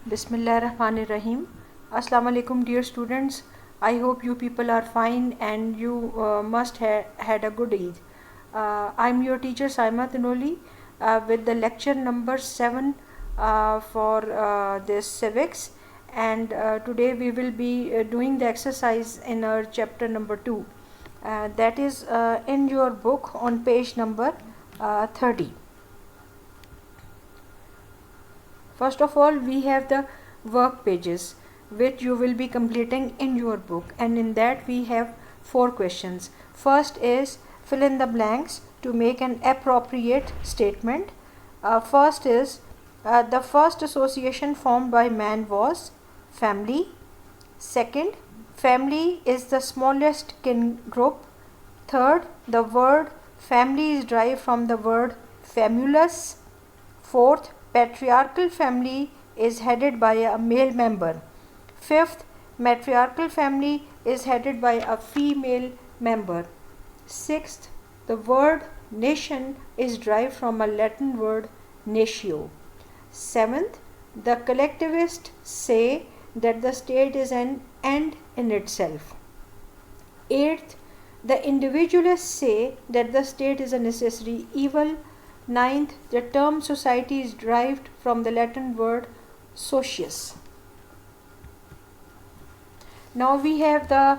Bismillahirrahmanirrahim. Assalamu alaikum, dear students. I hope you people are fine and you must have had a good Eid. I'm your teacher Saima Tinoli with the lecture number 7 for this civics, and today we will be doing the exercise in our chapter number 2. That is in your book on page number 30. First of all, we have the work pages which you will be completing in your book, and in that we have 4 questions. First is fill in the blanks to make an appropriate statement. First is the first association formed by man was family. Second, family is the smallest kin group. Third, the word family is derived from the word famulus. Fourth, patriarchal family is headed by a male member. Fifth, matriarchal family is headed by a female member. Sixth, the word nation is derived from a Latin word natio. Seventh, the collectivists say that the state is an end in itself. Eighth, the individualists say that the state is a necessary evil. Ninth, the term society is derived from the Latin word socius. Now we have the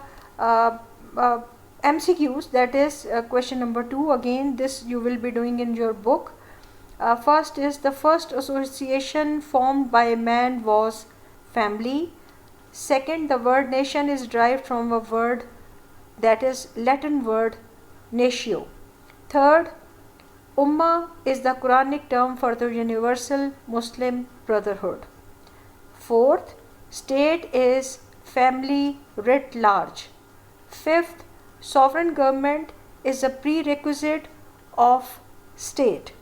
MCQs, that is question number 2. Again, this you will be doing in your book. First is the first association formed by man was family. Second, the word nation is derived from a word that is Latin word natio. Third, Ummah is the Quranic term for the universal Muslim brotherhood. Fourth, state is family writ large. Fifth, sovereign government is a prerequisite of state.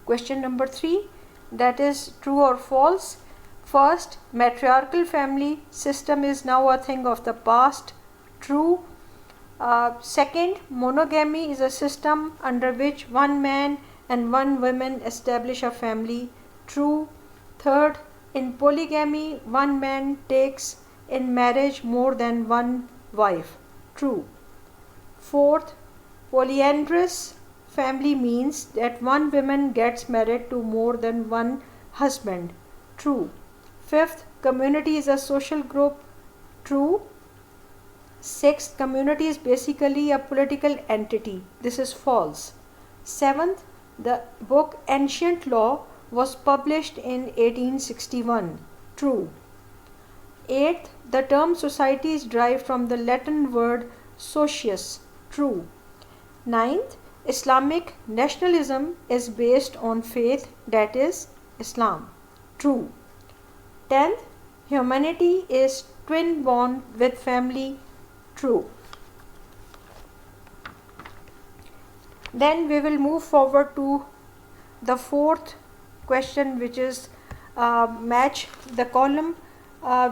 Question number 3, that is true or false. First, matriarchal family system is now a thing of the past. True. Second, monogamy is a system under which one man and one woman establish a family. True. Third, in polygamy, one man takes in marriage more than one wife. True. Fourth, polyandrous family means that one woman gets married to more than one husband. True. Fifth, community is a social group. True. Sixth, community is basically a political entity. This is false. Seventh, the book Ancient Law was published in 1861. True. Eighth, the term society is derived from the Latin word socius. True. Ninth, Islamic nationalism is based on faith, that is Islam. True. 10th, humanity is twin born with family. True. Then we will move forward to the 4th question, which is match the column.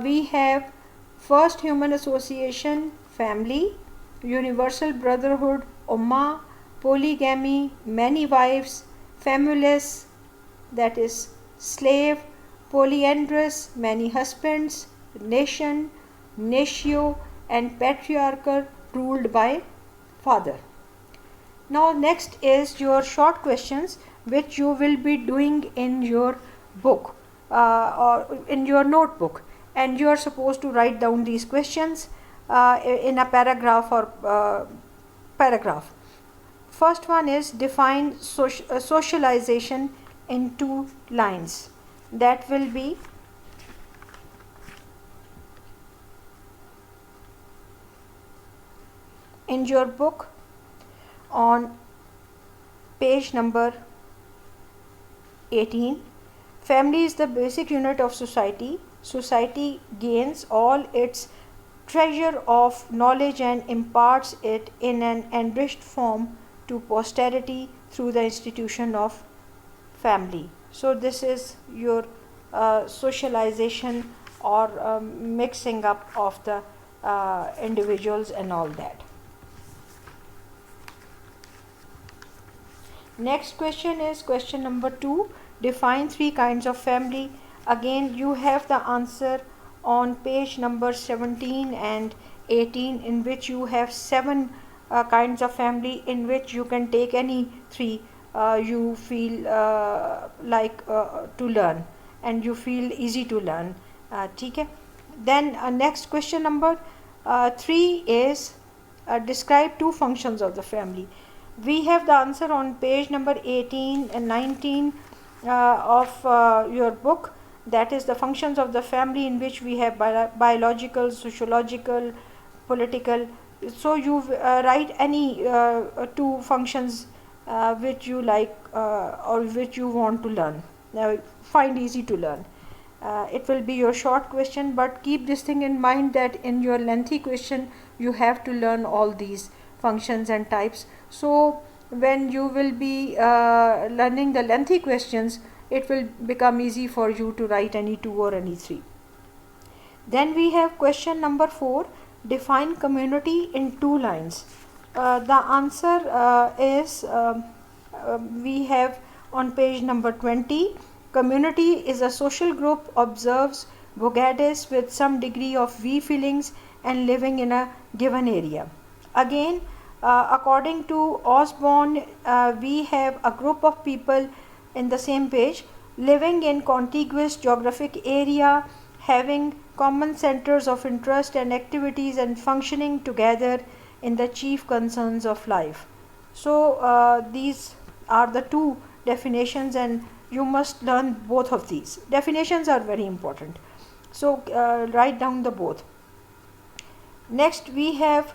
We have first human association family, universal brotherhood ummah, polygamy many wives, famulus that is slave, polyandrous many husbands, nation, natio, and patriarchal ruled by father. Now next is your short questions which you will be doing in your book or in your notebook, and you are supposed to write down these questions in a paragraph or paragraph. First one is define socialization in 2 lines. That will be in your book on page number 18. Family is the basic unit of society. Society gains all its treasure of knowledge and imparts it in an enriched form to posterity through the institution of family. So this is your socialization or mixing up of the individuals and all that. Next question is question number 2. Define 3 kinds of family. Again, you have the answer on page number 17 and 18, in which you have 7 kinds of family, in which you can take any 3 you feel like to learn and you feel easy to learn. ठीक है. Then next question number 3 is describe 2 functions of the family. We have the answer on page number 18 and 19 of your book. That is the functions of the family, in which we have biological, sociological, political. So you write any 2 functions which you like or which you want to learn, find easy to learn. It will be your short question, but keep this thing in mind that in your lengthy question you have to learn all these functions and types. So when you will be learning the lengthy questions, it will become easy for you to write any 2 or any 3. Then we have question number 4, define community in 2 lines. The answer is we have on page number 20. Community is a social group, observes Bogadis with some degree of we feelings and living in a given area. Again, according to Osborne, we have a group of people in the same page living in contiguous geographic area, having common centers of interest and activities and functioning together in the chief concerns of life. So these are the 2 definitions, and you must learn both of these. Definitions are very important. So write down the both. Next we have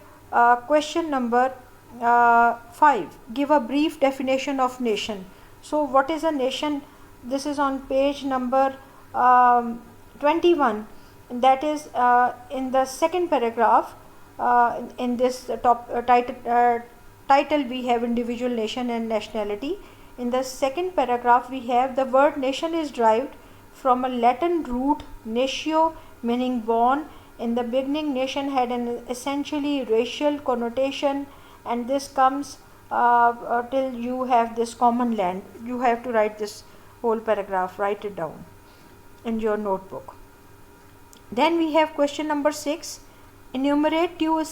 question number 5. Give a brief definition of nation. So what is a nation? This is on page number 21. That is in the second paragraph. In this title we have individual, nation and nationality. In the second paragraph we have the word nation is derived from a Latin root natio, meaning born. In the beginning, nation had an essentially racial connotation, and this comes till you have this common land. You have to write this whole paragraph, write it down in your notebook. Then we have question number 6, enumerate 2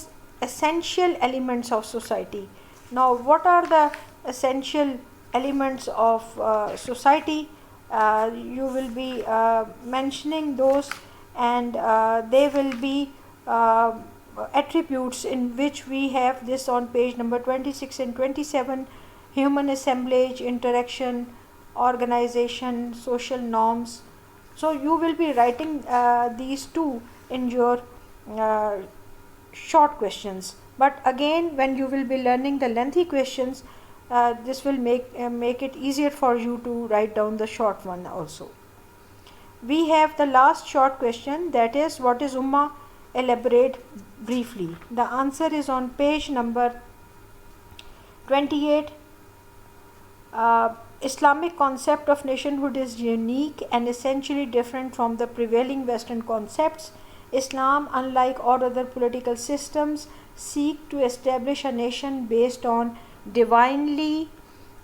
essential elements of society. Now what are the essential elements of society? You will be mentioning those, and they will be attributes, in which we have this on page number 26 and 27. Human assemblage, interaction, organization, social norms. So you will be writing these 2 in your short questions, but again when you will be learning the lengthy questions, this will make it easier for you to write down the short one also. We have the last short question, that is what is Ummah? Elaborate briefly. The answer is on page number 28. Islamic concept of nationhood is unique and essentially different from the prevailing Western concepts. Islam, unlike all other political systems, seek to establish a nation based on divinely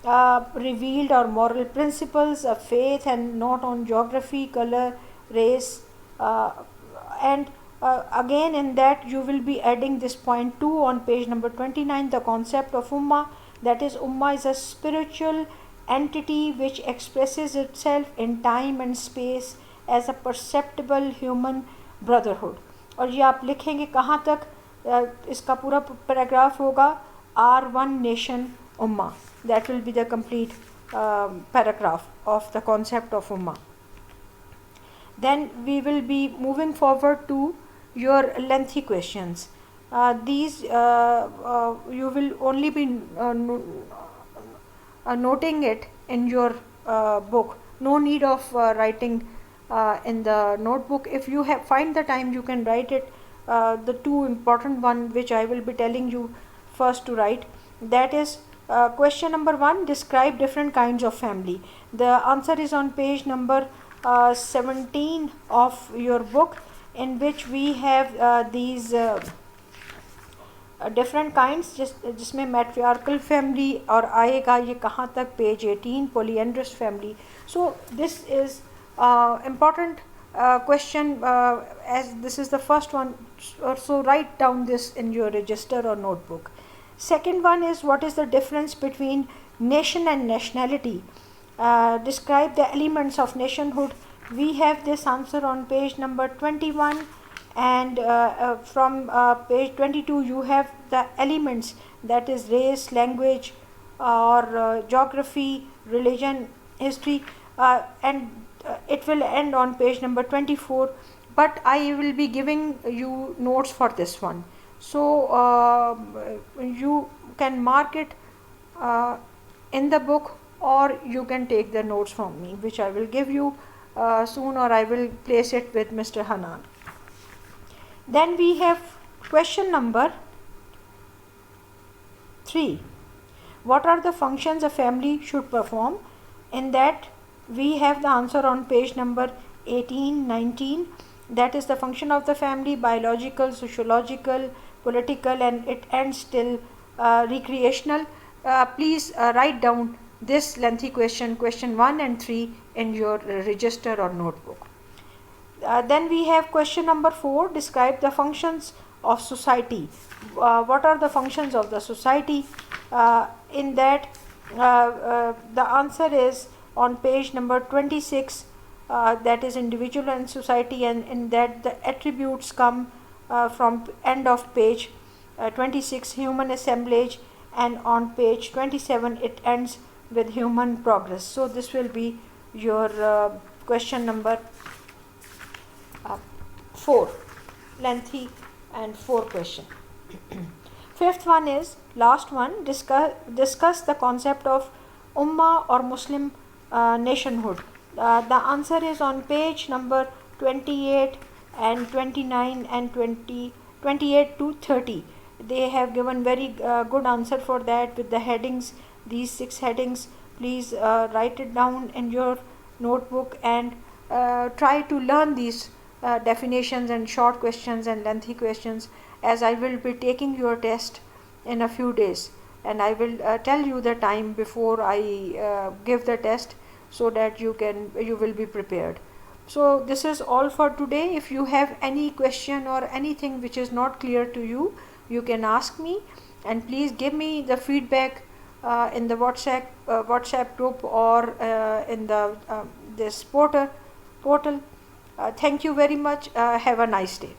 revealed or moral principles of faith, and not on geography, color, race, and again in that you will be adding this point 2 on page number 29, the concept of Ummah. That is, Ummah is a spiritual entity which expresses itself in time and space as a perceptible human brotherhood. और ये आप लिखेंगे कहाँ तक? इसका पूरा paragraph होगा R1 nation Ummah. That will be the complete paragraph of the concept of Ummah. Then we will be moving forward to your lengthy questions. These you will only be noting it in your book. No need of writing in the notebook. If you find the time, you can write it. The 2 important one which I will be telling you first to write, that is question number 1, describe different kinds of family. The answer is on page number 17 of your book, in which we have these different kinds, जिसमें matriarchal family और आएगा ये कहाँ तक, page 18, polyandrous family. So this is Important question, as this is the first one, so write down this in your register or notebook. Second one is, what is the difference between nation and nationality? Describe the elements of nationhood. We have this answer on page number 21, and from page 22 you have the elements, that is race, language, or geography, religion, history, and it will end on page number 24, but I will be giving you notes for this one. So you can mark it in the book, or you can take the notes from me, which I will give you soon, or I will place it with Mr. Hanan. Then we have question number 3. What are the functions a family should perform? In that we have the answer on page number 18, 19. That is the function of the family: biological, sociological, political, and it ends till recreational. Please write down this lengthy question, question 1 and 3, in your register or notebook. Then we have question number 4. Describe the functions of society. What are the functions of the society? In that the answer is on page number 26, that is individual and society, and in that the attributes come from end of page 26, human assemblage, and on page 27 it ends with human progress. So this will be your question number 4, lengthy and 4 question. Fifth one is, last one, discuss the concept of ummah or Muslim nationhood. The answer is on page number 28 and 29 and 28 to 30. They have given very good answer for that with the headings, these 6 headings. Please write it down in your notebook and try to learn these definitions and short questions and lengthy questions, as I will be taking your test in a few days, and I will tell you the time before I give the test, so that you will be prepared. So this is all for today. If you have any question or anything which is not clear to you, you can ask me, and please give me the feedback in the WhatsApp group, or in the this portal. Thank you very much. Have a nice day.